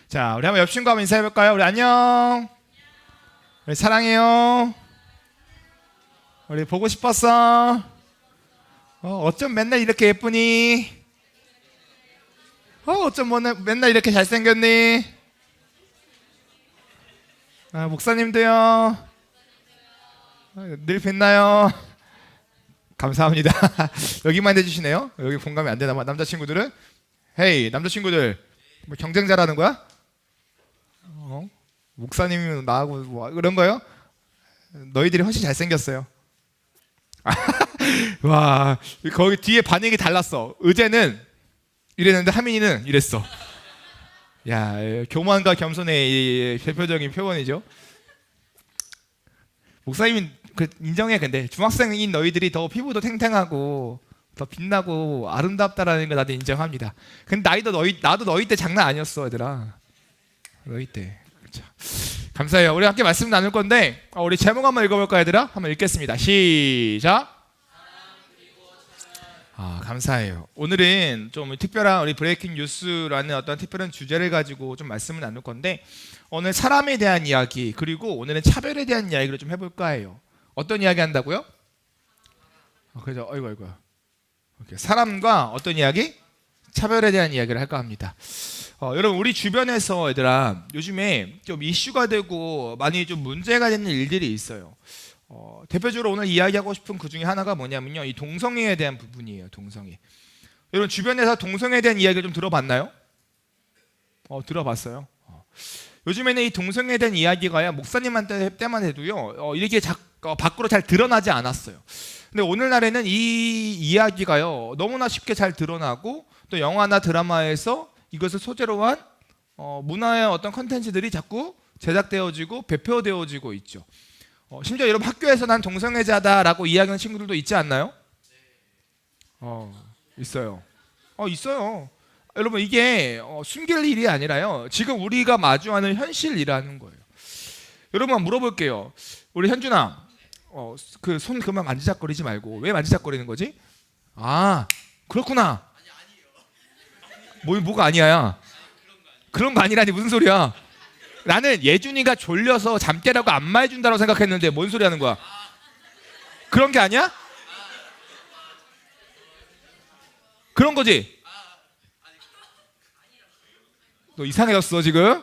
자, 우리 한번 옆 친구 한번 인사해볼까요? 우리 안녕. 우리 사랑해요. 우리 보고 싶었어. 어쩜 맨날 이렇게 예쁘니? 어쩜 맨날 이렇게 잘생겼니? 목사님도요. 늘 뵀나요? 감사합니다. 여기만 해주시네요. 여기 공감이 안 되나 봐. 남자친구들은? 헤이, 남자친구들 뭐 경쟁자라는 거야? 목사님이 나하고 뭐 그런 거요? 너희들이 훨씬 잘생겼어요. 와, 거기 뒤에 반응이 달랐어. 의제는 이랬는데 하민이는 이랬어. 야, 교만과 겸손의 대표적인 표현이죠. 목사님이 인정해. 근데 중학생인 너희들이 더 피부도 탱탱하고 더 빛나고 아름답다라는 거 나도 인정합니다. 근데 나도 너희 때 장난 아니었어, 얘들아. 너희 때. 그렇죠. 감사해요. 우리 함께 말씀 나눌 건데 우리 제목 한번 읽어볼까, 얘들아? 한번 읽겠습니다. 시작. 감사해요. 오늘은 좀 특별한 우리 브레이킹 뉴스라는 어떤 특별한 주제를 가지고 좀 말씀을 나눌 건데, 오늘 사람에 대한 이야기, 그리고 오늘은 차별에 대한 이야기를 좀 해볼까 해요. 어떤 이야기 한다고요? 그죠? 어이구. 사람과 어떤 이야기? 차별에 대한 이야기를 할까 합니다. 여러분, 우리 주변에서 얘들아 요즘에 좀 이슈가 되고 많이 좀 문제가 되는 일들이 있어요. 대표적으로 오늘 이야기하고 싶은 그 중에 하나가 뭐냐면요, 이 동성애에 대한 부분이에요. 동성애. 여러분, 주변에서 동성애에 대한 이야기를 좀 들어봤나요? 들어봤어요. 요즘에는 이 동성애에 대한 이야기가 목사님한테 때만 해도요 이렇게 밖으로 잘 드러나지 않았어요. 근데 오늘날에는 이 이야기가요 너무나 쉽게 잘 드러나고, 또 영화나 드라마에서 이것을 소재로 한 문화의 어떤 컨텐츠들이 자꾸 제작되어지고 배표되어지고 있죠. 심지어 여러분, 학교에서 난 동성애자다라고 이야기하는 친구들도 있지 않나요? 있어요. 있어요. 여러분, 이게 숨길 일이 아니라요, 지금 우리가 마주하는 현실이라는 거예요. 여러분, 물어볼게요. 우리 현준아, 그 손 그만 만지작거리지 말고. 왜 만지작거리는 거지? 그렇구나. 뭐가 아니야? 그런 거 아니라니, 무슨 소리야? 나는 예준이가 졸려서 잠 깨라고 안마해준다고 생각했는데 뭔 소리 하는 거야? 그런 게 아니야? 그런 거지? 너 이상해졌어 지금.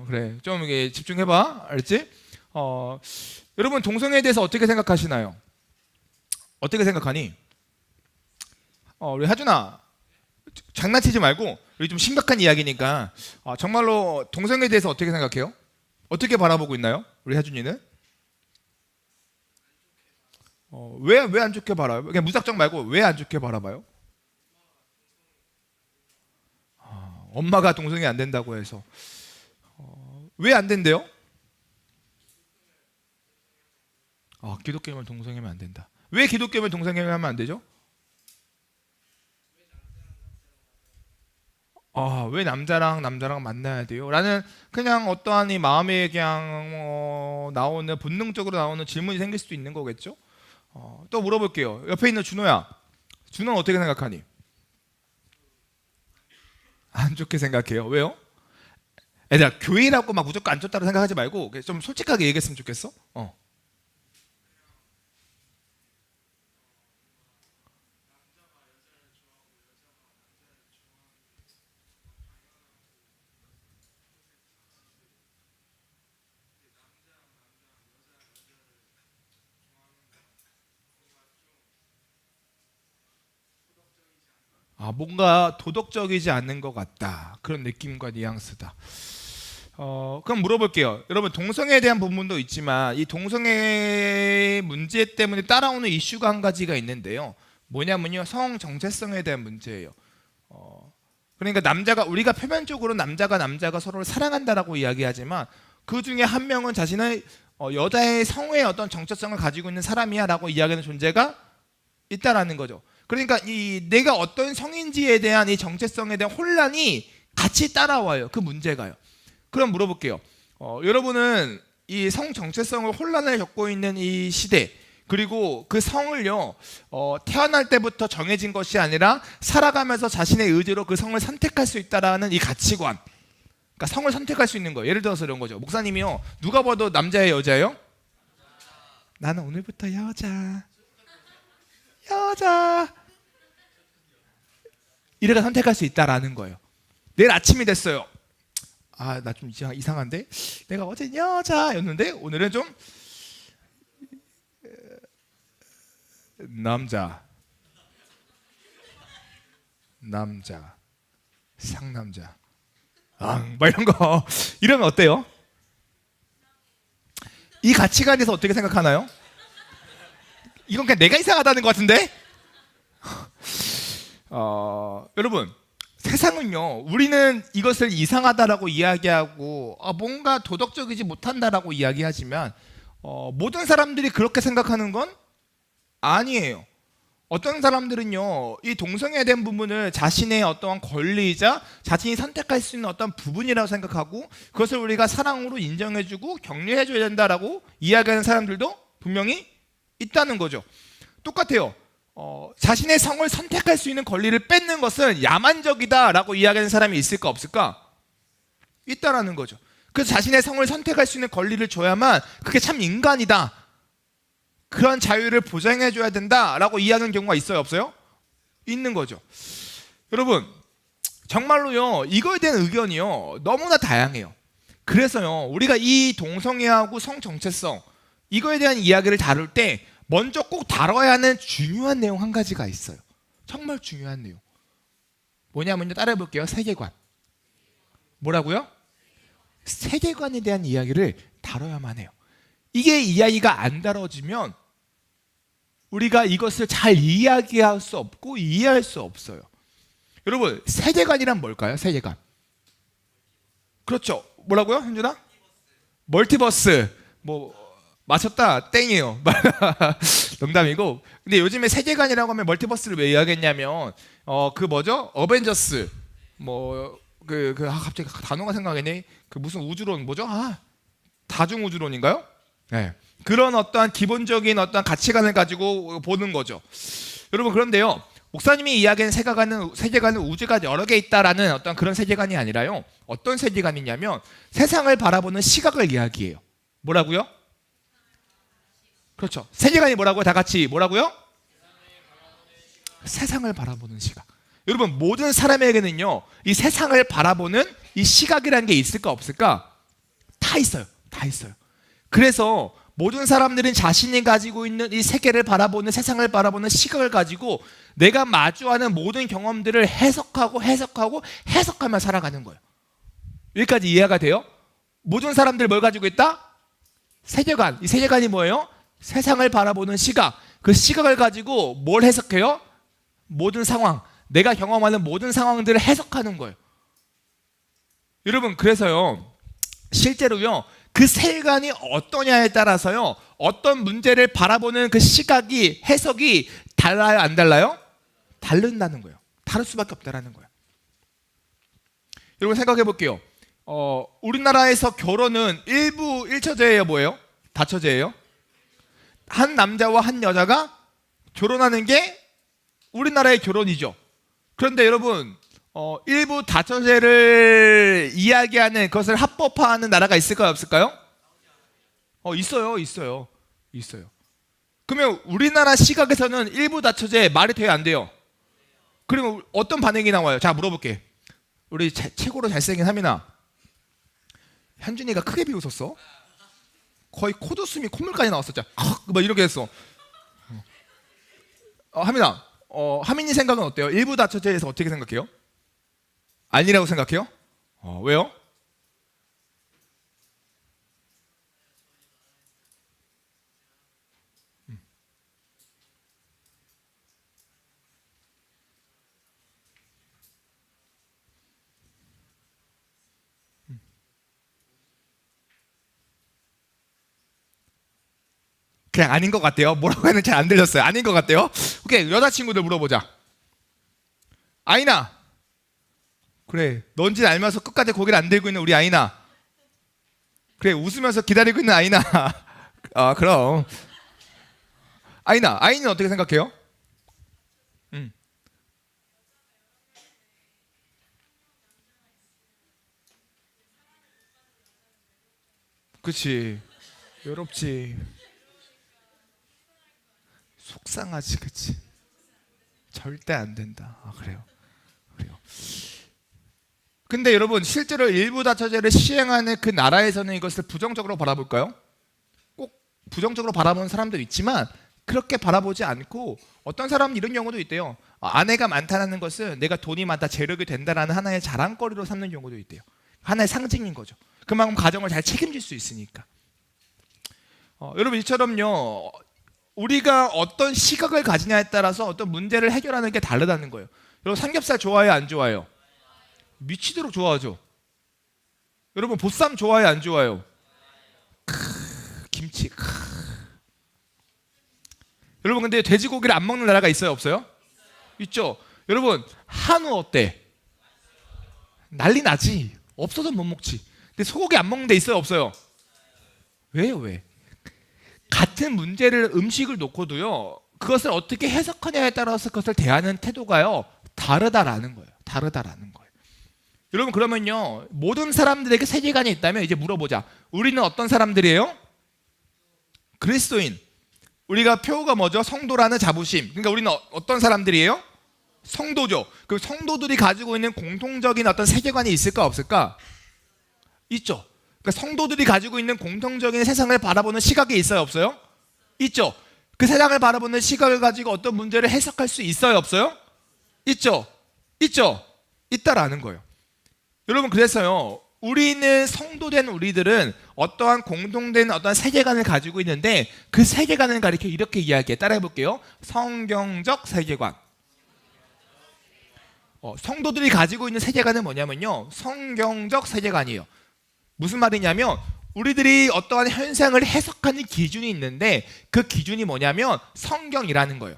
그래, 좀 이게 집중해봐. 알았지? 여러분, 동성애에 대해서 어떻게 생각하시나요? 어떻게 생각하니? 우리 하준아, 장난치지 말고, 우리 좀 심각한 이야기니까 정말로 동성애에 대해서 어떻게 생각해요? 어떻게 바라보고 있나요? 우리 하준이는? 왜 안 좋게 바라요? 그냥 무작정 말고 왜 안 좋게 바라봐요? 엄마가 동성애 안 된다고 해서. 왜 안 된대요? 기독교면 동성애면 안 된다. 왜 기독교면 동성애면 하면 안 되죠? 왜 남자랑 만나야 돼요? 라는 그냥 어떠한 이 마음에 그냥 나오는, 본능적으로 나오는 질문이 생길 수도 있는 거겠죠? 또 물어볼게요. 옆에 있는 준호야, 준호는 어떻게 생각하니? 안 좋게 생각해요. 왜요? 애들아, 교회라고 막 무조건 안 좋다고 생각하지 말고 좀 솔직하게 얘기했으면 좋겠어. 뭔가 도덕적이지 않는 것 같다, 그런 느낌과 뉘앙스다. 그럼 물어볼게요. 여러분, 동성애에 대한 부분도 있지만 이 동성애 문제 때문에 따라오는 이슈가 한 가지가 있는데요, 뭐냐면요, 성 정체성에 대한 문제예요. 그러니까 우리가 표면적으로 남자가 서로를 사랑한다라고 이야기하지만 그 중에 한 명은 자신의 여자의 성의 어떤 정체성을 가지고 있는 사람이야라고 이야기하는 존재가 있다라는 거죠. 그러니까 내가 어떤 성인지에 대한 이 정체성에 대한 혼란이 같이 따라와요. 그 문제가요. 그럼 물어볼게요. 여러분은 이 성 정체성을 혼란을 겪고 있는 이 시대, 그리고 그 성을요 태어날 때부터 정해진 것이 아니라 살아가면서 자신의 의지로 그 성을 선택할 수 있다라는 이 가치관, 그러니까 성을 선택할 수 있는 거예요. 예를 들어서 이런 거죠. 목사님이요, 누가 봐도 남자예요, 여자예요? 나는 오늘부터 여자 이래가 선택할 수 있다라는 거예요. 내일 아침이 됐어요. 아, 나 좀 이상한데? 내가 어제 여자였는데 오늘은 좀 남자, 상남자, 막 이런 거 이러면 어때요? 이 가치관에 대해서 어떻게 생각하나요? 이건 그냥 내가 이상하다는 것 같은데? 여러분, 세상은요, 우리는 이것을 이상하다라고 이야기하고 뭔가 도덕적이지 못한다라고 이야기하지만 모든 사람들이 그렇게 생각하는 건 아니에요. 어떤 사람들은요, 이 동성애에 대한 부분을 자신의 어떠한 권리이자 자신이 선택할 수 있는 어떤 부분이라고 생각하고 그것을 우리가 사랑으로 인정해주고 격려해줘야 된다라고 이야기하는 사람들도 분명히 있다는 거죠. 똑같아요. 자신의 성을 선택할 수 있는 권리를 뺏는 것은 야만적이다라고 이야기하는 사람이 있을까 없을까? 있다라는 거죠. 그래서 자신의 성을 선택할 수 있는 권리를 줘야만 그게 참 인간이다, 그런 자유를 보장해줘야 된다라고 이야기하는 경우가 있어요, 없어요? 있는 거죠. 여러분, 정말로요, 이거에 대한 의견이요, 너무나 다양해요. 그래서요, 우리가 이 동성애하고 성 정체성, 이거에 대한 이야기를 다룰 때 먼저 꼭 다뤄야 하는 중요한 내용 한 가지가 있어요. 정말 중요한 내용. 뭐냐면요, 따라해 볼게요. 세계관. 뭐라고요? 세계관에 대한 이야기를 다뤄야만 해요. 이게 이야기가 안 다뤄지면 우리가 이것을 잘 이야기할 수 없고 이해할 수 없어요. 여러분, 세계관이란 뭘까요? 세계관. 그렇죠. 뭐라고요, 현준아? 멀티버스. 맞췄다, 땡이에요. 농담이고. 근데 요즘에 세계관이라고 하면 멀티버스를 왜 이야기했냐면 뭐죠? 어벤져스. 갑자기 단어가 생각나네. 무슨 우주론 뭐죠? 다중우주론인가요? 네. 그런 어떠한 기본적인 어떠한 가치관을 가지고 보는 거죠. 여러분, 그런데요, 목사님이 이야기하는 세계관은 우주가 여러 개 있다라는 어떤 그런 세계관이 아니라요, 어떤 세계관이냐면 세상을 바라보는 시각을 이야기해요. 뭐라고요? 그렇죠. 세계관이 뭐라고요? 다 같이 뭐라고요? 세상을 바라보는 시각. 여러분, 모든 사람에게는요, 이 세상을 바라보는 이 시각이라는 게 있을까 없을까? 다 있어요. 다 있어요. 그래서 모든 사람들은 자신이 가지고 있는 이 세계를 바라보는, 세상을 바라보는 시각을 가지고 내가 마주하는 모든 경험들을 해석하며 살아가는 거예요. 여기까지 이해가 돼요? 모든 사람들 뭘 가지고 있다? 세계관. 이 세계관이 뭐예요? 세상을 바라보는 시각. 그 시각을 가지고 뭘 해석해요? 모든 상황, 내가 경험하는 모든 상황들을 해석하는 거예요. 여러분, 그래서요, 실제로요, 그 세계관이 어떠냐에 따라서요, 어떤 문제를 바라보는 그 시각이, 해석이 달라요, 안 달라요? 다른다는 거예요. 다를 수밖에 없다라는 거예요. 여러분, 생각해 볼게요. 우리나라에서 결혼은 일부 1처제예요, 뭐예요? 다처제예요? 한 남자와 한 여자가 결혼하는 게 우리나라의 결혼이죠. 그런데 여러분, 일부 다처제를 이야기하는, 그것을 합법화하는 나라가 있을까요, 없을까요? 있어요. 그러면 우리나라 시각에서는 일부 다처제 말이 돼요, 안 돼요? 그러면 어떤 반응이 나와요? 자, 물어볼게. 우리 최고로 잘생긴 하민아, 현준이가 크게 비웃었어. 거의 코웃음이 콧물까지 나왔어. 진짜 막 이렇게 했어. 하민아, 하민이 생각은 어때요? 일부 다처제에서 어떻게 생각해요? 아니라고 생각해요? 왜요? 그냥 아닌 것 같대요. 뭐라고 했는지 잘 안 들렸어요. 아닌 것 같대요. 오케이, 여자친구들 물어보자. 아이나, 그래, 넌지 알면서 끝까지 고개를 안 들고 있는 우리 아이나, 그래, 웃으면서 기다리고 있는 아이나. 그럼 아이는 어떻게 생각해요? 그치. 외롭지. 속상하지, 그치. 절대 안 된다. 아, 그래요. 그래요. 근데 여러분, 실제로 일부 다처제를 시행하는 그 나라에서는 이것을 부정적으로 바라볼까요? 꼭 부정적으로 바라보는 사람도 있지만 그렇게 바라보지 않고 어떤 사람은 이런 경우도 있대요. 아내가 많다는 것은 내가 돈이 많다, 재력이 된다라는 하나의 자랑거리로 삼는 경우도 있대요. 하나의 상징인 거죠. 그만큼 가정을 잘 책임질 수 있으니까. 여러분, 이처럼요, 우리가 어떤 시각을 가지냐에 따라서 어떤 문제를 해결하는 게 다르다는 거예요. 여러분, 삼겹살 좋아해요, 안 좋아해요? 미치도록 좋아하죠. 여러분, 보쌈 좋아해요, 안 좋아해요? 김치. 여러분, 근데 돼지고기를 안 먹는 나라가 있어요, 없어요? 있죠. 여러분, 한우 어때? 난리 나지. 없어서 못 먹지. 근데 소고기 안 먹는 데 있어요, 없어요? 왜요, 왜? 같은 문제를, 음식을 놓고도요, 그것을 어떻게 해석하냐에 따라서 그것을 대하는 태도가요, 다르다라는 거예요. 다르다라는 거예요. 여러분, 그러면요, 모든 사람들에게 세계관이 있다면 이제 물어보자. 우리는 어떤 사람들이에요? 그리스도인. 우리가 표가 뭐죠? 성도라는 자부심. 그러니까 우리는 어떤 사람들이에요? 성도죠. 그 성도들이 가지고 있는 공통적인 어떤 세계관이 있을까 없을까? 있죠. 그러니까 성도들이 가지고 있는 공통적인 세상을 바라보는 시각이 있어요, 없어요? 있죠. 그 세상을 바라보는 시각을 가지고 어떤 문제를 해석할 수 있어요, 없어요? 있죠. 있죠. 있다라는 거예요. 여러분, 그래서요, 우리는 성도된 우리들은 어떠한 공통된 어떤 세계관을 가지고 있는데 그 세계관을 가리켜 이렇게 이야기해. 따라해 볼게요. 성경적 세계관. 성도들이 가지고 있는 세계관은 뭐냐면요, 성경적 세계관이에요. 무슨 말이냐면 우리들이 어떠한 현상을 해석하는 기준이 있는데 그 기준이 뭐냐면 성경이라는 거예요.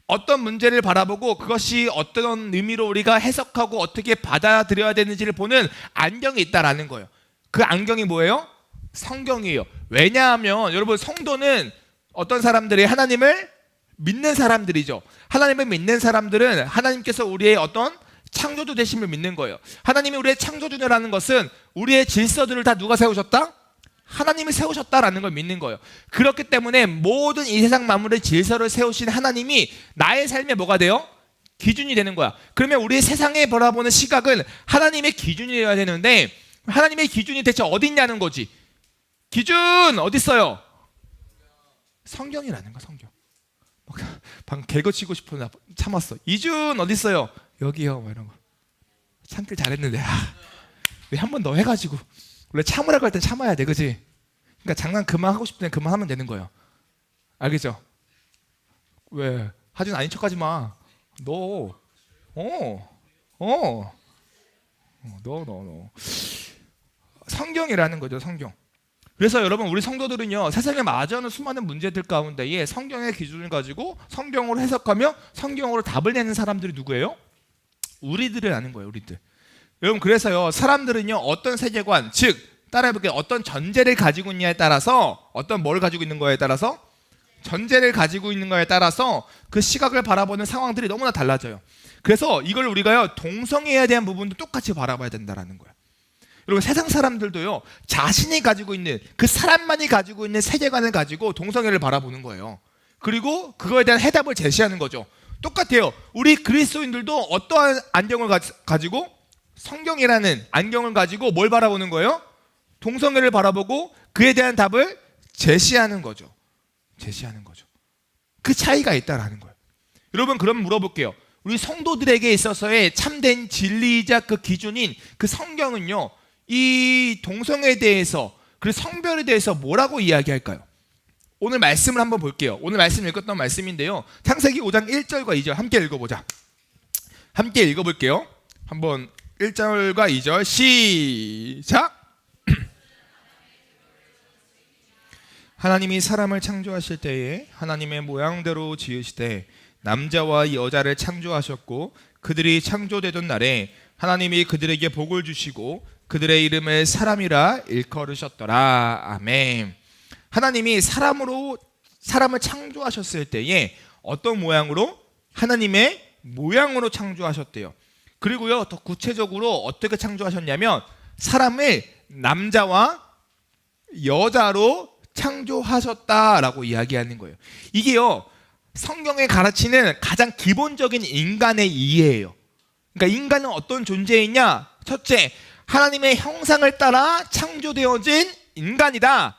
어떤 문제를 바라보고 그것이 어떤 의미로 우리가 해석하고 어떻게 받아들여야 되는지를 보는 안경이 있다라는 거예요. 그 안경이 뭐예요? 성경이에요. 왜냐하면 여러분, 성도는 어떤 사람들이 하나님을 믿는 사람들이죠. 하나님을 믿는 사람들은 하나님께서 우리의 어떤 창조주 되심을 믿는 거예요. 하나님이 우리의 창조주라는 것은 우리의 질서들을 다 누가 세우셨다? 하나님이 세우셨다라는 걸 믿는 거예요. 그렇기 때문에 모든 이 세상 만물의 질서를 세우신 하나님이 나의 삶에 뭐가 돼요? 기준이 되는 거야. 그러면 우리의 세상에 바라보는 시각은 하나님의 기준이 되어야 되는데 하나님의 기준이 대체 어디 있냐는 거지. 기준 어디 있어요? 성경이라는 거야, 성경. 방금 개그 치고 싶어서 참았어. 이준 어디 있어요? 여기요. 뭐 이런 거. 참길 잘했는데. 왜 한 번 더 해가지고. 원래 참으라고 할 땐 참아야 돼, 그치? 그러니까 장난 그만하고 싶을 땐 그만하면 되는 거예요. 알겠죠? 왜? 하진 아닌 척하지 마. 너, 너. 성경이라는 거죠, 성경. 그래서 여러분, 우리 성도들은요, 세상에 마주하는 수많은 문제들 가운데에 성경의 기준을 가지고 성경으로 해석하며 성경으로 답을 내는 사람들이 누구예요? 우리들을 아는 거예요, 우리들. 여러분, 그래서요, 사람들은요, 어떤 세계관, 즉 따라해볼게요. 어떤 전제를 가지고 있냐에 따라서, 어떤 뭘 가지고 있는 거에 따라서, 전제를 가지고 있는 거에 따라서 그 시각을 바라보는 상황들이 너무나 달라져요. 그래서 이걸 우리가요, 동성애에 대한 부분도 똑같이 바라봐야 된다는 거예요. 여러분, 세상 사람들도요, 자신이 가지고 있는, 그 사람만이 가지고 있는 세계관을 가지고 동성애를 바라보는 거예요. 그리고 그거에 대한 해답을 제시하는 거죠. 똑같아요. 우리 그리스도인들도 어떠한 안경을 가지고, 성경이라는 안경을 가지고 뭘 바라보는 거예요? 동성애를 바라보고 그에 대한 답을 제시하는 거죠. 제시하는 거죠. 그 차이가 있다라는 거예요. 여러분, 그럼 물어볼게요. 우리 성도들에게 있어서의 참된 진리이자 그 기준인 그 성경은요, 이 동성애에 대해서, 그리고 성별에 대해서 뭐라고 이야기할까요? 오늘 말씀을 한번 볼게요. 오늘 말씀 읽었던 말씀인데요, 창세기 5장 1절과 2절 함께 읽어보자. 함께 읽어볼게요. 한번 1절과 2절 시작. 하나님이 사람을 창조하실 때에 하나님의 모양대로 지으시되 남자와 여자를 창조하셨고 그들이 창조되던 날에 하나님이 그들에게 복을 주시고 그들의 이름을 사람이라 일컬으셨더라. 아멘. 하나님이 사람을 창조하셨을 때에 어떤 모양으로? 하나님의 모양으로 창조하셨대요. 그리고요, 더 구체적으로 어떻게 창조하셨냐면 사람을 남자와 여자로 창조하셨다라고 이야기하는 거예요. 이게요, 성경에 가르치는 가장 기본적인 인간의 이해예요. 그러니까 인간은 어떤 존재이냐? 첫째, 하나님의 형상을 따라 창조되어진 인간이다.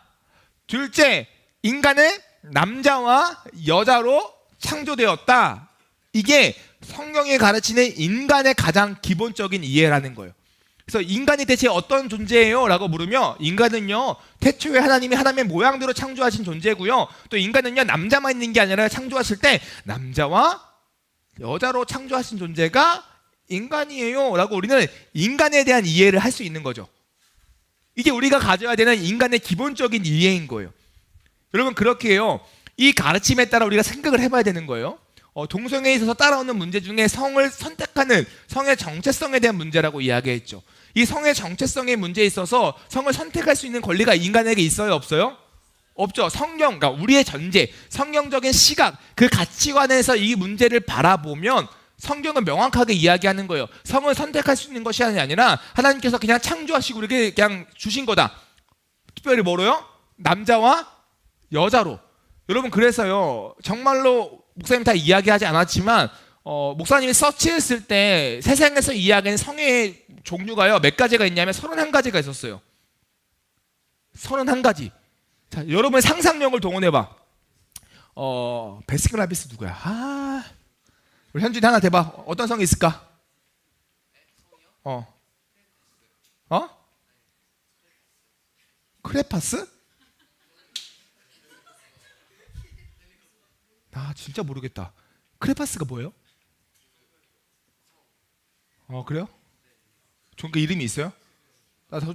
둘째, 인간은 남자와 여자로 창조되었다. 이게 성경에 가르치는 인간의 가장 기본적인 이해라는 거예요. 그래서 인간이 대체 어떤 존재예요? 라고 물으면 인간은요, 태초에 하나님이 하나님의 모양대로 창조하신 존재고요, 또 인간은요, 남자만 있는 게 아니라 창조하실 때 남자와 여자로 창조하신 존재가 인간이에요 라고 우리는 인간에 대한 이해를 할 수 있는 거죠. 이게 우리가 가져야 되는 인간의 기본적인 이해인 거예요. 여러분, 그렇게 해요. 이 가르침에 따라 우리가 생각을 해봐야 되는 거예요. 동성애에 있어서 따라오는 문제 중에 성을 선택하는 성의 정체성에 대한 문제라고 이야기했죠. 이 성의 정체성의 문제에 있어서 성을 선택할 수 있는 권리가 인간에게 있어요, 없어요? 없죠. 성경, 그러니까 우리의 전제, 성경적인 시각, 그 가치관에서 이 문제를 바라보면 성경은 명확하게 이야기하는 거예요. 성을 선택할 수 있는 것이 아니라 하나님께서 그냥 창조하시고 이렇게 그냥 주신 거다. 특별히 뭐로요? 남자와 여자로. 여러분, 그래서요, 정말로 목사님 다 이야기하지 않았지만 목사님이 서치했을 때 세상에서 이야기하는 성의 종류가요, 몇 가지가 있냐면 31가지가 있었어요. 31가지. 자, 여러분의 상상력을 동원해봐. 베스킨라빈스 누구야? 우리 현준이 하나 대봐. 어떤 성이 있을까? 크레파스? 나 진짜 모르겠다. 크레파스가 뭐예요? 그래요? 그 이름이 있어요?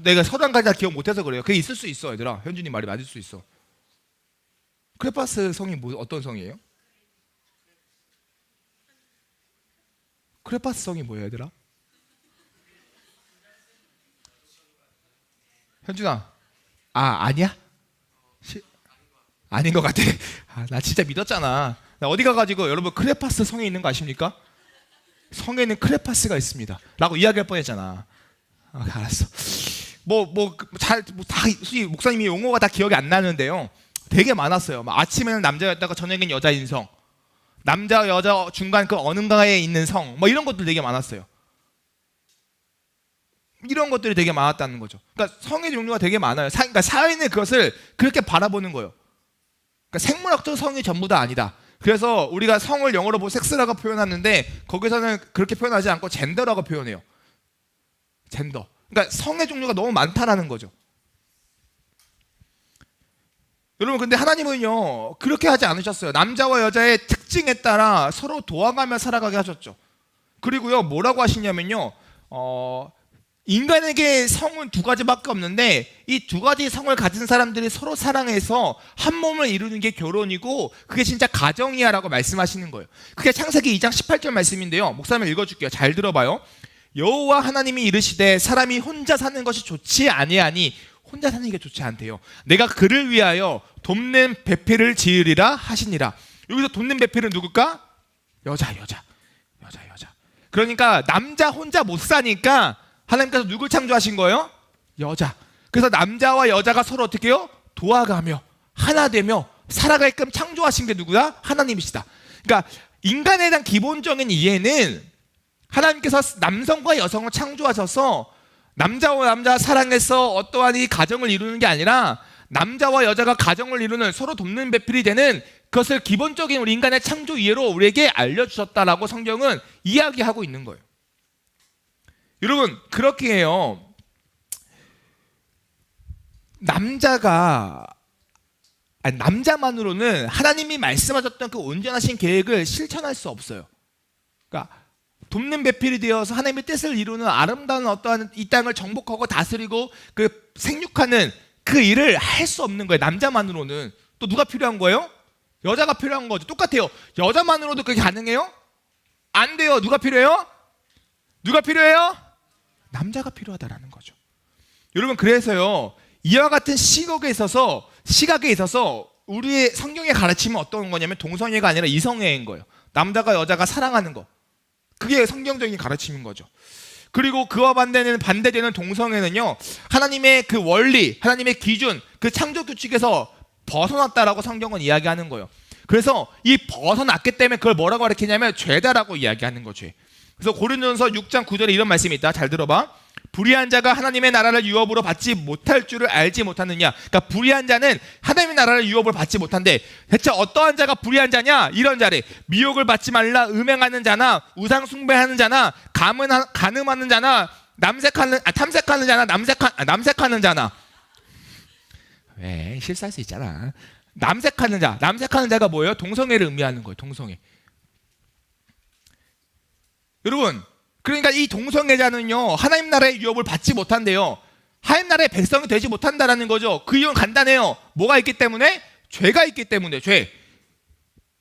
내가 31가지 다 기억 못해서 그래요. 그게 있을 수 있어, 얘들아. 현준이 말이 맞을 수 있어. 크레파스 성이 어떤 성이에요? 크레파스 성이 뭐예요, 얘들아? 현준아, 아니야? 아닌 것 같아. 나 진짜 믿었잖아. 나 어디 가가지고 여러분 크레파스 성에 있는 거 아십니까? 성에는 크레파스가 있습니다 라고 이야기할 뻔했잖아. 알았어. 솔직히 목사님이 용어가 다 기억이 안 나는데요, 되게 많았어요. 아침에는 남자였다가 저녁에는 여자인 성, 남자 여자 중간 그 어딘가에 있는 성, 이런 것들 되게 많았어요. 이런 것들이 되게 많았다는 거죠. 그러니까 성의 종류가 되게 많아요. 그러니까 사회는 그것을 그렇게 바라보는 거예요. 그러니까 생물학적 성이 전부 다 아니다. 그래서 우리가 성을 영어로 섹스라고 표현하는데 거기서는 그렇게 표현하지 않고 젠더라고 표현해요. 젠더. 그러니까 성의 종류가 너무 많다라는 거죠. 여러분, 근데 하나님은요, 그렇게 하지 않으셨어요. 남자와 여자의 특징에 따라 서로 도와가며 살아가게 하셨죠. 그리고요, 뭐라고 하시냐면요, 인간에게 성은 두 가지밖에 없는데 이 두 가지 성을 가진 사람들이 서로 사랑해서 한 몸을 이루는 게 결혼이고 그게 진짜 가정이야 라고 말씀하시는 거예요. 그게 창세기 2장 18절 말씀인데요, 목사님 읽어줄게요. 잘 들어봐요. 여호와 하나님이 이르시되 사람이 혼자 사는 것이 좋지 아니하니, 혼자 사는 게 좋지 않대요. 내가 그를 위하여 돕는 배필을 지으리라 하시니라. 여기서 돕는 배필은 누굴까? 여자. 그러니까 남자 혼자 못 사니까 하나님께서 누굴 창조하신 거예요? 여자. 그래서 남자와 여자가 서로 어떻게 해요? 도와가며 하나 되며 살아가게끔 창조하신 게 누구야? 하나님이시다. 그러니까 인간에 대한 기본적인 이해는 하나님께서 남성과 여성을 창조하셔서 남자와 남자 사랑해서 어떠한 이 가정을 이루는 게 아니라 남자와 여자가 가정을 이루는 서로 돕는 배필이 되는 그것을 기본적인 우리 인간의 창조 이해로 우리에게 알려주셨다라고 성경은 이야기하고 있는 거예요. 여러분, 그렇게 해요. 남자만으로는 하나님이 말씀하셨던 그 온전하신 계획을 실천할 수 없어요. 그러니까 돕는 배필이 되어서 하나님의 뜻을 이루는 아름다운 어떠한 이 땅을 정복하고 다스리고 그 생육하는 그 일을 할 수 없는 거예요. 남자만으로는. 또 누가 필요한 거예요? 여자가 필요한 거죠. 똑같아요. 여자만으로도 그게 가능해요? 안 돼요. 누가 필요해요? 남자가 필요하다라는 거죠. 여러분, 그래서요, 이와 같은 시각에 있어서 우리의 성경의 가르침은 어떤 거냐면 동성애가 아니라 이성애인 거예요. 남자가 여자가 사랑하는 거. 그게 성경적인 가르침인 거죠. 그리고 그와 반대되는 동성애는요, 하나님의 그 원리, 하나님의 기준, 그 창조 규칙에서 벗어났다라고 성경은 이야기하는 거예요. 그래서 이 벗어났기 때문에 그걸 뭐라고 가르치냐면 죄다라고 이야기하는 거죠. 그래서 고린도전서 6장 9절에 이런 말씀이 있다. 잘 들어봐. 불의한 자가 하나님의 나라를 유업으로 받지 못할 줄을 알지 못하느냐. 그러니까 불의한 자는 하나님의 나라를 유업으로 받지 못한대. 대체 어떠한 자가 불의한 자냐? 이런 자래. 미혹을 받지 말라. 음행하는 자나 우상 숭배하는 자나 간음하는 자나 탐색하는 자나 남색하는 자나. 왜 실수할 수 있잖아. 남색하는 자가 뭐예요? 동성애를 의미하는 거예요. 동성애. 여러분, 그러니까 이 동성애자는요, 하나님 나라의 유업을 받지 못한대요. 하나님 나라의 백성이 되지 못한다라는 거죠. 그 이유는 간단해요. 뭐가 있기 때문에? 죄가 있기 때문에. 죄.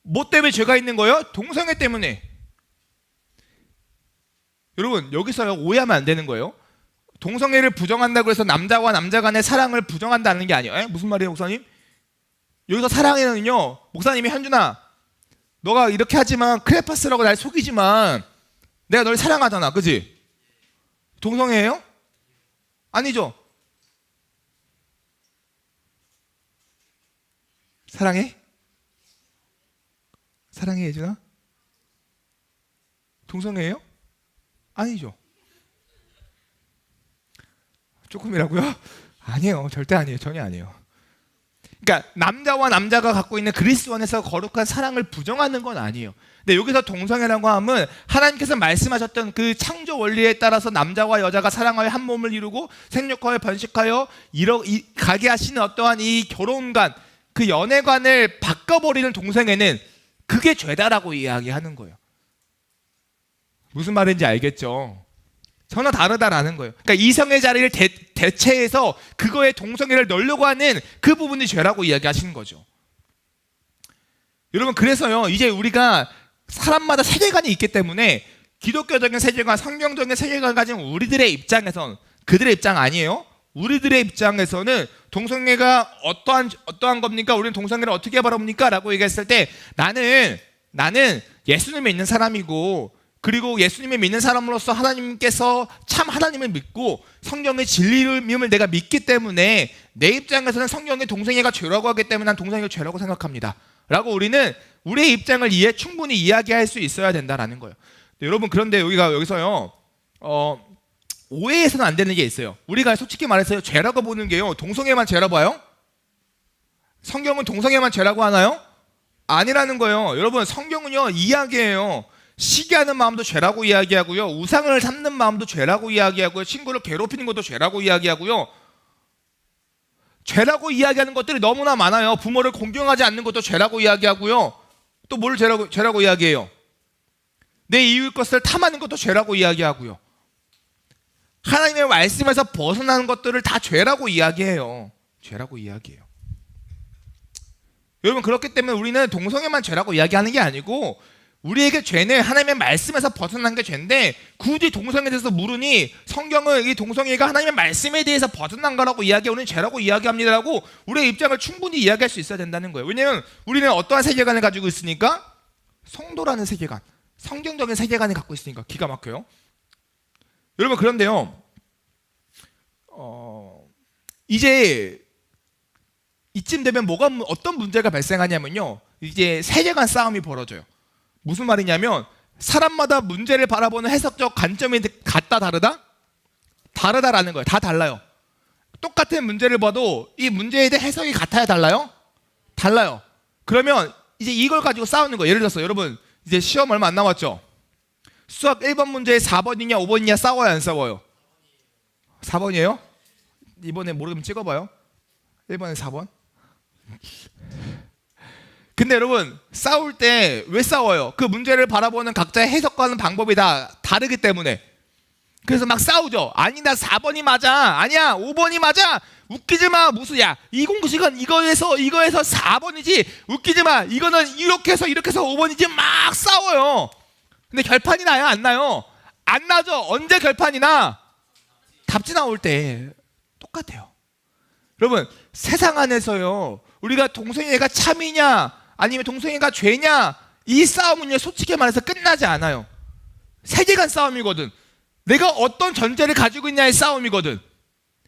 뭐 때문에 죄가 있는 거예요? 동성애 때문에. 여러분, 여기서 오해하면 안 되는 거예요. 동성애를 부정한다고 해서 남자와 남자 간의 사랑을 부정한다는 게 아니에요. 무슨 말이에요, 목사님? 여기서 사랑에는요, 목사님이 현준아, 너가 이렇게 하지만 크레파스라고 날 속이지만 내가 널 사랑하잖아, 그지? 동성애예요? 아니죠. 사랑해? 사랑해, 예준아? 동성애예요? 아니죠. 조금이라고요? 아니에요. 절대 아니에요. 전혀 아니에요. 그러니까 남자와 남자가 갖고 있는 그리스도 안에서 거룩한 사랑을 부정하는 건 아니에요. 근데 여기서 동성애라고 하면 하나님께서 말씀하셨던 그 창조 원리에 따라서 남자와 여자가 사랑하여 한 몸을 이루고 생육하여 번식하여 가게 하시는 어떠한 이 결혼관, 그 연애관을 바꿔버리는 동성애는 그게 죄다라고 이야기하는 거예요. 무슨 말인지 알겠죠? 전혀 다르다라는 거예요. 그러니까 이성의 자리를 대체해서 그거에 동성애를 넣으려고 하는 그 부분이 죄라고 이야기하시는 거죠. 여러분, 그래서요, 이제 우리가 사람마다 세계관이 있기 때문에 기독교적인 세계관, 성경적인 세계관을 가진 우리들의 입장에선, 그들의 입장 아니에요. 우리들의 입장에서는 동성애가 어떠한 겁니까? 우리는 동성애를 어떻게 바라봅니까? 라고 얘기했을 때 나는 예수님을 믿는 사람이고, 그리고 예수님을 믿는 사람으로서 하나님께서 참 하나님을 믿고 성경의 진리를 내가 믿기 때문에 내 입장에서는 성경의 동성애가 죄라고 하기 때문에 난 동성애가 죄라고 생각합니다 라고 우리는 우리의 입장을 충분히 이야기할 수 있어야 된다라는 거예요. 여러분, 그런데 여기서요, 오해해서는 안 되는 게 있어요. 우리가 솔직히 말해서 죄라고 보는 게요, 동성애만 죄라고 봐요? 성경은 동성애만 죄라고 하나요? 아니라는 거예요. 여러분, 성경은요, 이야기예요. 시기하는 마음도 죄라고 이야기하고요, 우상을 삼는 마음도 죄라고 이야기하고요, 친구를 괴롭히는 것도 죄라고 이야기하고요, 죄라고 이야기하는 것들이 너무나 많아요. 부모를 공경하지 않는 것도 죄라고 이야기하고요, 또 뭘 죄라고 이야기해요? 내 이웃 것을 탐하는 것도 죄라고 이야기하고요, 하나님의 말씀에서 벗어나는 것들을 다 죄라고 이야기해요. 죄라고 이야기해요. 여러분, 그렇기 때문에 우리는 동성애만 죄라고 이야기하는 게 아니고 우리에게 죄는 하나님의 말씀에서 벗어난 게 죄인데, 굳이 동성애에 대해서 물으니 성경은 이 동성애가 하나님의 말씀에 대해서 벗어난 거라고 이야기해, 우리는 죄라고 이야기합니다라고 우리의 입장을 충분히 이야기할 수 있어야 된다는 거예요. 왜냐하면 우리는 어떠한 세계관을 가지고 있으니까? 성도라는 세계관, 성경적인 세계관을 갖고 있으니까 기가 막혀요. 여러분, 그런데요, 이제 이쯤 되면 어떤 문제가 발생하냐면요, 이제 세계관 싸움이 벌어져요. 무슨 말이냐면 사람마다 문제를 바라보는 해석적 관점이 다르다? 다르다라는 거예요. 다 달라요. 똑같은 문제를 봐도 이 문제에 대해 해석이 같아야 달라요? 달라요. 그러면 이제 이걸 가지고 싸우는 거예요. 예를 들어서 여러분, 이제 시험 얼마 안 남았죠? 수학 1번 문제에 4번이냐 5번이냐 싸워요, 안 싸워요? 4번이에요? 이번에 모르면 찍어봐요. 1번에 4번. 근데 여러분, 싸울 때 왜 싸워요? 그 문제를 바라보는 각자의 해석하는 방법이 다 다르기 때문에. 그래서 막 싸우죠. 아니, 나 4번이 맞아. 아니야, 5번이 맞아. 웃기지 마. 무슨, 야, 이 공식은 이거에서 4번이지. 웃기지 마. 이거는 이렇게 해서 5번이지. 막 싸워요. 근데 결판이 나요, 안 나요? 안 나죠. 언제 결판이 나? 답지 나올 때 똑같아요. 여러분, 세상 안에서요, 우리가 동성애가 참이냐 아니면 동성애가 죄냐, 이 싸움은요, 솔직히 말해서 끝나지 않아요. 세계관 싸움이거든. 내가 어떤 전제를 가지고 있냐의 싸움이거든.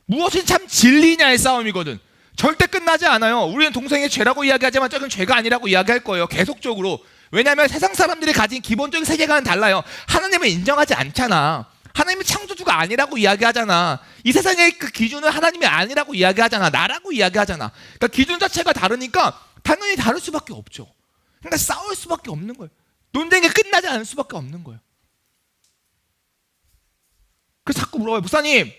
무엇이 참 진리냐의 싸움이거든. 절대 끝나지 않아요. 우리는 동성애의 죄라고 이야기하지만 저건 죄가 아니라고 이야기할 거예요. 계속적으로. 왜냐하면 세상 사람들이 가진 기본적인 세계관은 달라요. 하나님을 인정하지 않잖아. 하나님이 창조주가 아니라고 이야기하잖아. 이 세상의 그 기준은 하나님이 아니라고 이야기하잖아. 나라고 이야기하잖아. 그러니까 기준 자체가 다르니까 당연히 다를 수밖에 없죠. 그러니까 싸울 수밖에 없는 거예요. 논쟁이 끝나지 않을 수밖에 없는 거예요. 그래서 자꾸 물어봐요. 목사님,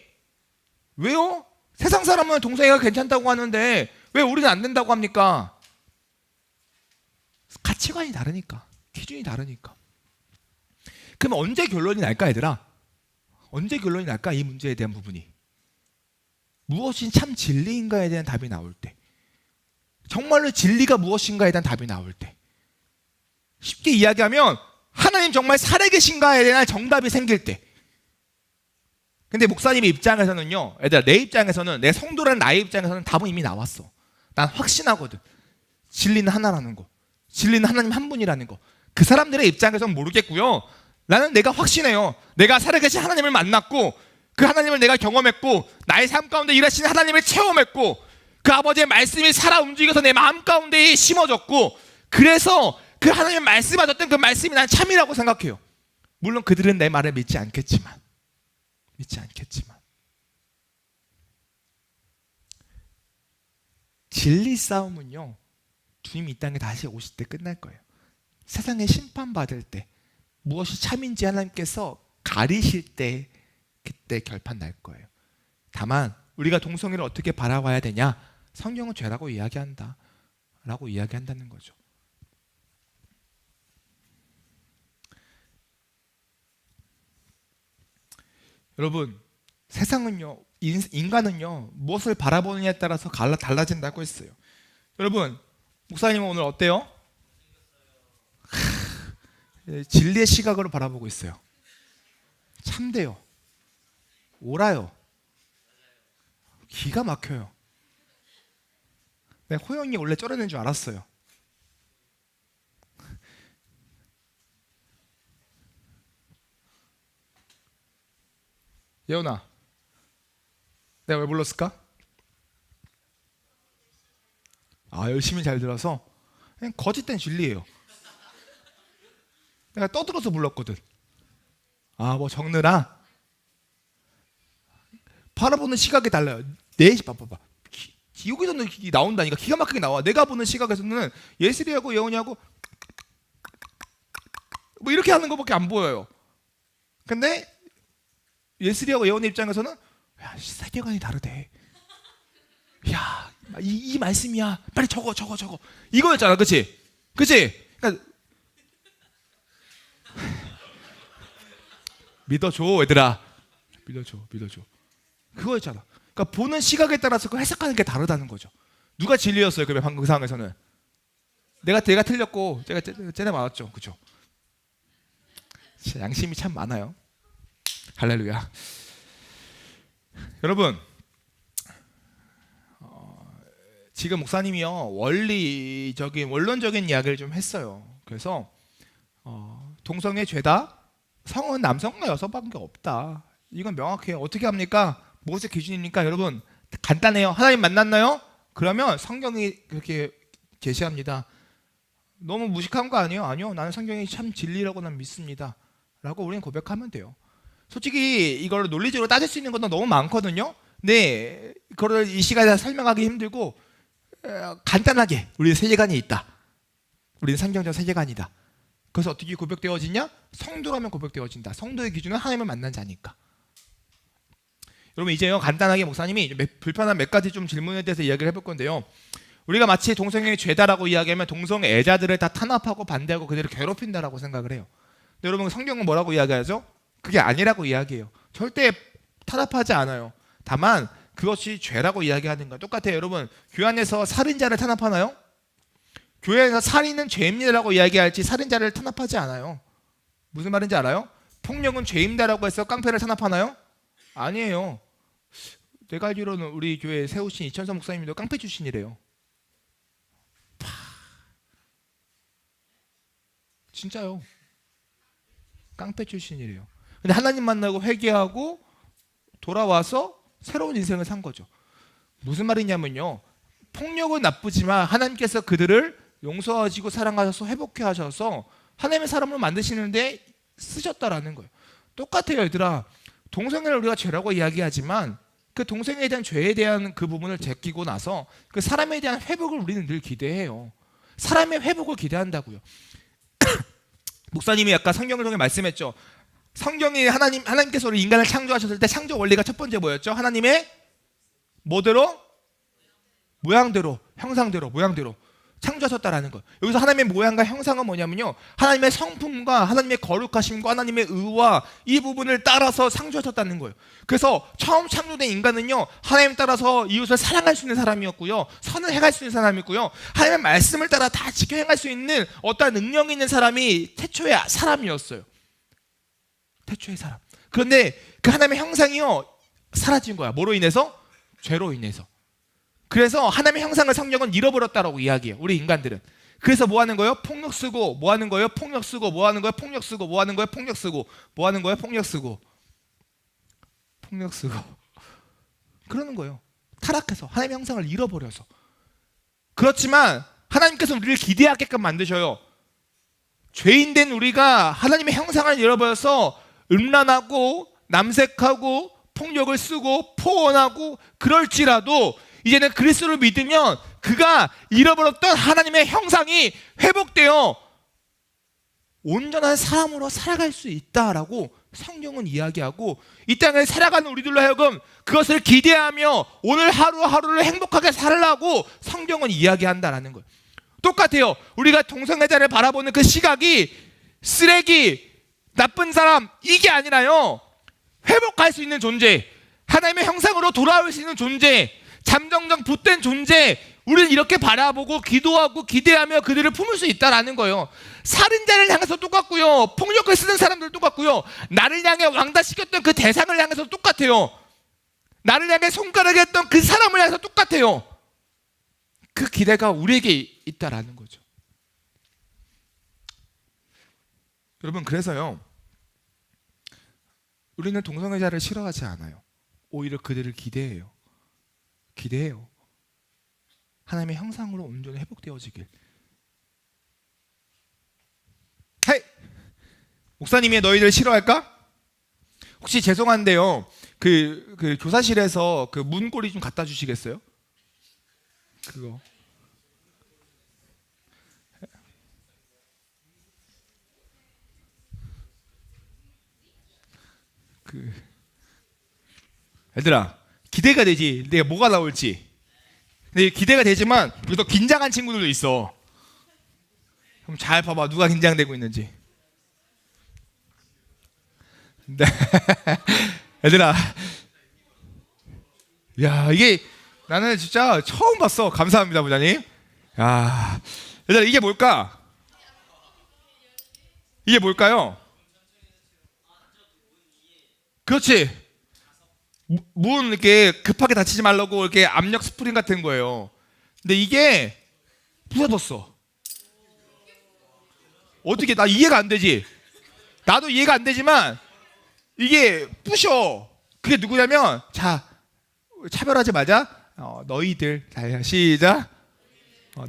왜요? 세상 사람은 동성애가 괜찮다고 하는데 왜 우리는 안 된다고 합니까? 가치관이 다르니까. 기준이 다르니까. 그럼 언제 결론이 날까, 얘들아? 언제 결론이 날까? 이 문제에 대한 부분이. 무엇이 참 진리인가에 대한 답이 나올 때. 정말로 진리가 무엇인가에 대한 답이 나올 때. 쉽게 이야기하면 하나님 정말 살아계신가에 대한 정답이 생길 때. 근데 목사님의 입장에서는요, 얘들아, 내 입장에서는, 내 성도라는 나의 입장에서는 답은 이미 나왔어. 난 확신하거든. 진리는 하나라는 거. 진리는 하나님 한 분이라는 거. 그 사람들의 입장에서는 모르겠고요. 나는 내가 확신해요. 내가 살아계신 하나님을 만났고 그 하나님을 내가 경험했고 나의 삶 가운데 일하시는 하나님을 체험했고 그 아버지의 말씀이 살아 움직여서 내 마음 가운데에 심어졌고 그래서 그 하나님의 말씀하셨던 그 말씀이 난 참이라고 생각해요. 물론 그들은 내 말을 믿지 않겠지만 진리 싸움은요, 주님이 이 땅에 다시 오실 때 끝날 거예요. 세상에 심판받을 때 무엇이 참인지 하나님께서 가리실 때 그때 결판 날 거예요. 다만 우리가 동성애를 어떻게 바라봐야 되냐? 성경은 죄라고 이야기한다 라고 이야기한다는 거죠. 여러분, 세상은요, 인간은요 무엇을 바라보느냐에 따라서 달라진다고 했어요. 여러분, 목사님은 오늘 어때요? 진리의 시각으로 바라보고 있어요. 참돼요. 옳아요. 기가 막혀요. 내가 호영이 원래 쩔어낸 줄 알았어요. 예원아, 내가 왜 불렀을까? 열심히 잘 들어서. 그냥 거짓된 진리예요. 내가 떠들어서 불렀거든. 뭐 적느라 바라보는 시각이 달라요. 봐봐. 여기서는 나온다니까. 기가 막히게 나와. 내가 보는 시각에서는 예슬이하고 예원이하고 뭐 이렇게 하는 것밖에 안 보여요. 근데 예슬이하고 예원의 입장에서는 야, 세계관이 다르대. 야, 이 말씀이야. 빨리 적어. 이거였잖아, 그치? 그러니까 믿어줘, 얘들아. 믿어줘. 그거였잖아. 그러니까 보는 시각에 따라서 그 해석하는 게 다르다는 거죠. 누가 진리였어요? 그러면 방금 그 상황에서는 내가 틀렸고 쟤네 맞았죠, 그죠? 양심이 참 많아요. 할렐루야. 여러분, 지금 목사님이요 원론적인 이야기를 좀 했어요. 그래서 동성애 죄다. 성은 남성과 여성밖에 없다. 이건 명확해요. 어떻게 합니까? 무엇의 기준입니까? 여러분, 간단해요. 하나님 만났나요? 그러면 성경이 그렇게 제시합니다. 너무 무식한 거 아니에요? 아니요. 나는 성경이 참 진리라고 난 믿습니다 라고 우리는 고백하면 돼요. 솔직히 이걸 논리적으로 따질 수 있는 건 너무 많거든요. 근데 그걸 이 시간에 설명하기 힘들고 간단하게 우리의 세계관이 있다. 우리는 성경적 세계관이다. 그래서 어떻게 고백되어지냐? 성도라면 고백되어진다. 성도의 기준은 하나님을 만난 자니까. 여러분, 이제요 간단하게 목사님이 불편한 몇 가지 좀 질문에 대해서 이야기를 해볼 건데요. 우리가 마치 동성애의 죄다라고 이야기하면 동성애자들을 다 탄압하고 반대하고 그들을 괴롭힌다라고 생각을 해요. 근데 여러분, 성경은 뭐라고 이야기하죠? 그게 아니라고 이야기해요. 절대 탄압하지 않아요. 다만 그것이 죄라고 이야기하는 건 똑같아요. 여러분, 교회 안에서 살인자를 탄압하나요? 교회에서 살인은 죄입니다라고 이야기할지 살인자를 탄압하지 않아요. 무슨 말인지 알아요? 폭력은 죄입니다라고 해서 깡패를 탄압하나요? 아니에요. 내가 알기로는 우리 교회 세우신 이천서 목사님도 깡패 출신이래요. 진짜요. 깡패 출신이래요. 근데 하나님 만나고 회개하고 돌아와서 새로운 인생을 산 거죠. 무슨 말이냐면요, 폭력은 나쁘지만 하나님께서 그들을 용서하시고 사랑하셔서 회복해 하셔서 하나님의 사람을 만드시는데 쓰셨다라는 거예요. 똑같아요, 얘들아. 동성애를 우리가 죄라고 이야기하지만 그 동성애에 대한 죄에 대한 그 부분을 제끼고 나서 그 사람에 대한 회복을 우리는 늘 기대해요. 사람의 회복을 기대한다고요. 목사님이 아까 성경을 통해 말씀했죠. 성경이 하나님께서 우리 인간을 창조하셨을 때 창조 원리가 첫 번째 뭐였죠? 하나님의 뭐대로? 모양대로, 형상대로, 모양대로 창조하셨다라는 거예요. 여기서 하나님의 모양과 형상은 뭐냐면요, 하나님의 성품과 하나님의 거룩하심과 하나님의 의와 이 부분을 따라서 창조하셨다는 거예요. 그래서 처음 창조된 인간은요, 하나님 따라서 이웃을 사랑할 수 있는 사람이었고요, 선을 행할 수 있는 사람이었고요, 하나님의 말씀을 따라 다 지켜 행할 수 있는 어떠한 능력이 있는 사람이 태초의 사람이었어요. 태초의 사람. 그런데 그 하나님의 형상이요, 사라진 거야. 뭐로 인해서? 죄로 인해서. 그래서 하나님의 형상을 성경은 잃어버렸다라고 이야기해요, 우리 인간들은. 그래서 뭐 하는 거예요? 폭력 쓰고, 뭐 하는 거예요? 폭력 쓰고, 뭐 하는 거예요? 폭력 쓰고, 뭐 하는 거예요? 폭력 쓰고, 뭐 하는 거예요? 폭력 쓰고, 폭력 쓰고. 그러는 거예요. 타락해서 하나님의 형상을 잃어버려서. 그렇지만 하나님께서 우리를 기대하게끔 만드셔요. 죄인된 우리가 하나님의 형상을 잃어버려서 음란하고 남색하고 폭력을 쓰고 포원하고 그럴지라도 이제는 그리스도를 믿으면 그가 잃어버렸던 하나님의 형상이 회복되어 온전한 사람으로 살아갈 수 있다라고 성경은 이야기하고, 이 땅을 살아가는 우리들로 하여금 그것을 기대하며 오늘 하루하루를 행복하게 살라고 성경은 이야기한다라는 거예요. 똑같아요. 우리가 동성애자를 바라보는 그 시각이 쓰레기, 나쁜 사람, 이게 아니라요, 회복할 수 있는 존재, 하나님의 형상으로 돌아올 수 있는 존재, 잠정정 붙된 존재, 우리는 이렇게 바라보고 기도하고 기대하며 그들을 품을 수 있다라는 거예요. 살인자를 향해서 똑같고요, 폭력을 쓰는 사람들 똑같고요, 나를 향해 왕따시켰던 그 대상을 향해서 똑같아요. 나를 향해 손가락을 했던 그 사람을 향해서 똑같아요. 그 기대가 우리에게 있다라는 거죠. 여러분, 그래서요, 우리는 동성애자를 싫어하지 않아요. 오히려 그들을 기대해요. 하나님의 형상으로 온전히 회복되어지길. 헤이! 목사님이 너희들 싫어할까? 혹시 죄송한데요, 그 교사실에서 그 문고리 좀 갖다 주시겠어요? 그거. 얘들아, 기대가 되지. 내가 뭐가 나올지. 근데 기대가 되지만 여기서 긴장한 친구들도 있어. 그럼 잘 봐봐, 누가 긴장되고 있는지. 네. 얘들아, 야, 이게 나는 진짜 처음 봤어. 감사합니다, 부장님. 야, 얘들아, 이게 뭘까? 이게 뭘까요? 그렇지. 문 이렇게 급하게 닫히지 말라고 이렇게 압력 스프링 같은 거예요. 근데 이게 부서졌어. 어떻게, 나 이해가 안 되지. 나도 이해가 안 되지만 이게 부셔. 그게 누구냐면, 자, 차별하지 말자. 너희들. 자, 시작.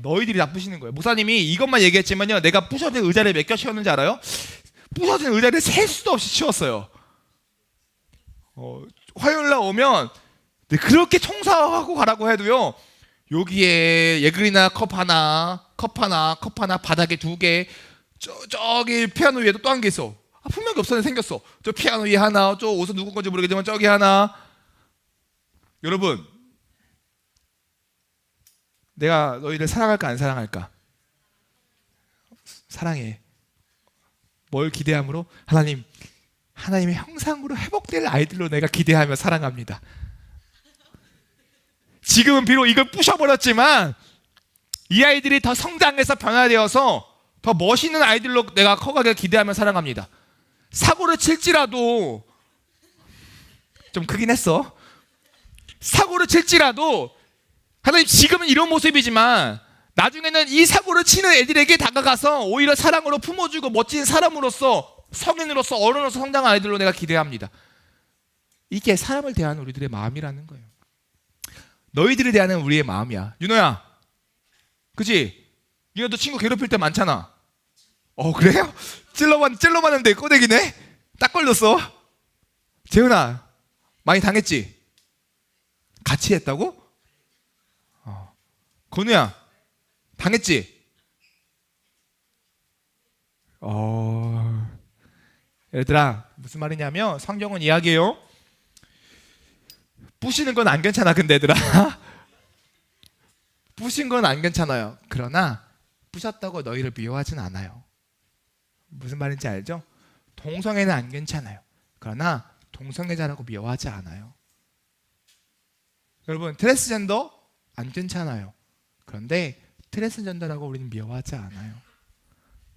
너희들이 나쁘시는 거예요. 목사님이 이것만 얘기했지만요, 내가 부셔진 의자를 몇 개 치웠는지 알아요? 부서진 의자를 셀 수도 없이 치웠어요. 화요일날 오면 그렇게 청소하고 가라고 해도요, 여기에 예글이나 컵 하나 바닥에 2개, 저기 피아노 위에도 또 한 개 있어. 분명히 없었는데 생겼어. 저 피아노 위에 하나, 저 옷은 누구 건지 모르겠지만 저기 하나. 여러분, 내가 너희를 사랑할까 안 사랑할까? 사랑해. 뭘 기대함으로? 하나님의 형상으로 회복될 아이들로 내가 기대하며 사랑합니다. 지금은 비록 이걸 부셔버렸지만 이 아이들이 더 성장해서 변화되어서 더 멋있는 아이들로 내가 커가게 기대하며 사랑합니다. 사고를 칠지라도, 좀 크긴 했어. 사고를 칠지라도 하나님, 지금은 이런 모습이지만 나중에는 이 사고를 치는 애들에게 다가가서 오히려 사랑으로 품어주고 멋진 사람으로서 성인으로서 어른으로서 성장한 아이들로 내가 기대합니다. 이게 사람을 대하는 우리들의 마음이라는 거예요. 너희들에 대한 우리의 마음이야. 윤호야, 그치? 윤호도 친구 괴롭힐 때 많잖아. 그래요? 찔러봤는데 꼬대기네? 딱 걸렸어. 재훈아, 많이 당했지? 같이 했다고? 건우야, 당했지? 얘들아, 무슨 말이냐면 성경은 이야기해요. 부시는 건 안 괜찮아. 근데 얘들아, 부신 건 안 괜찮아요. 그러나 부셨다고 너희를 미워하진 않아요. 무슨 말인지 알죠? 동성애는 안 괜찮아요. 그러나 동성애자라고 미워하지 않아요. 여러분, 트랜스젠더 안 괜찮아요. 그런데 트랜스젠더라고 우리는 미워하지 않아요.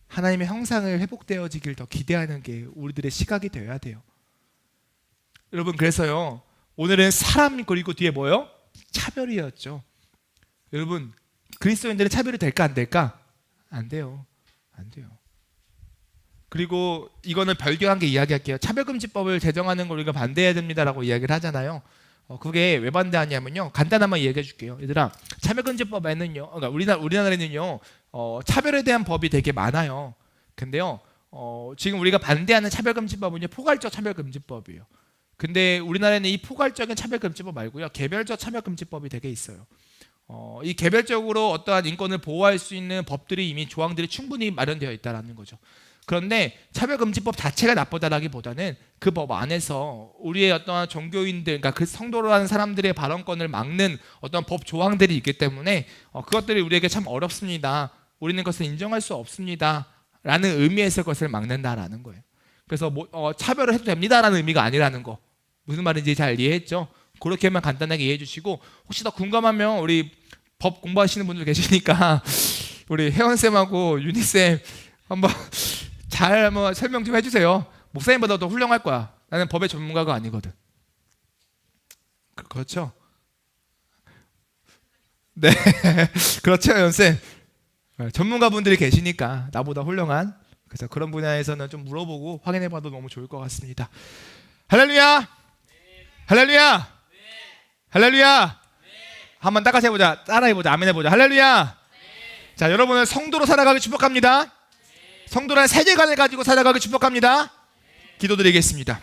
하나님의 형상을 회복되어지길 더 기대하는 게 우리들의 시각이 되어야 돼요. 여러분, 그래서요, 오늘은 사람 그리고 뒤에 뭐요? 차별이었죠. 여러분, 그리스도인들은 차별이 될까 안 될까? 안 돼요. 안 돼요. 그리고 이거는 별개한 게 이야기할게요. 차별금지법을 제정하는 걸 우리가 반대해야 됩니다라고 이야기를 하잖아요. 그게 왜 반대하냐면요, 간단한만 얘기해 줄게요. 얘들아, 차별금지법에는요, 그러니까 우리나라에는요, 차별에 대한 법이 되게 많아요. 근데요, 지금 우리가 반대하는 차별금지법은요, 포괄적 차별금지법이에요. 근데 우리나라에는 이 포괄적인 차별금지법 말고요, 개별적 차별금지법이 되게 있어요. 이 개별적으로 어떠한 인권을 보호할 수 있는 법들이 이미 조항들이 충분히 마련되어 있다는 거죠. 그런데 차별금지법 자체가 나쁘다라기보다는 그 법 안에서 우리의 어떤 종교인들, 그러니까 그 성도라는 사람들의 발언권을 막는 어떤 법 조항들이 있기 때문에 그것들이 우리에게 참 어렵습니다. 우리는 그것을 인정할 수 없습니다. 라는 의미에서 그것을 막는다라는 거예요. 그래서 차별을 해도 됩니다라는 의미가 아니라는 거. 무슨 말인지 잘 이해했죠? 그렇게만 간단하게 이해해 주시고, 혹시 더 궁금하면 우리 법 공부하시는 분들 계시니까 우리 혜원쌤하고 윤희쌤 한번 잘 한번 설명 좀 해주세요. 목사님보다 더 훌륭할 거야. 나는 법의 전문가가 아니거든. 그렇죠? 네. 그렇죠, 혜원쌤. 전문가분들이 계시니까 나보다 훌륭한, 그래서 그런 분야에서는 좀 물어보고 확인해봐도 너무 좋을 것 같습니다. 할렐루야! 할렐루야! 할렐루야! 한번 따라서 해보자. 따라해보자. 아멘 해보자. 할렐루야! 자, 여러분은 성도로 살아가기 축복합니다. 성도라는 세계관을 가지고 살아가기 축복합니다. 기도드리겠습니다.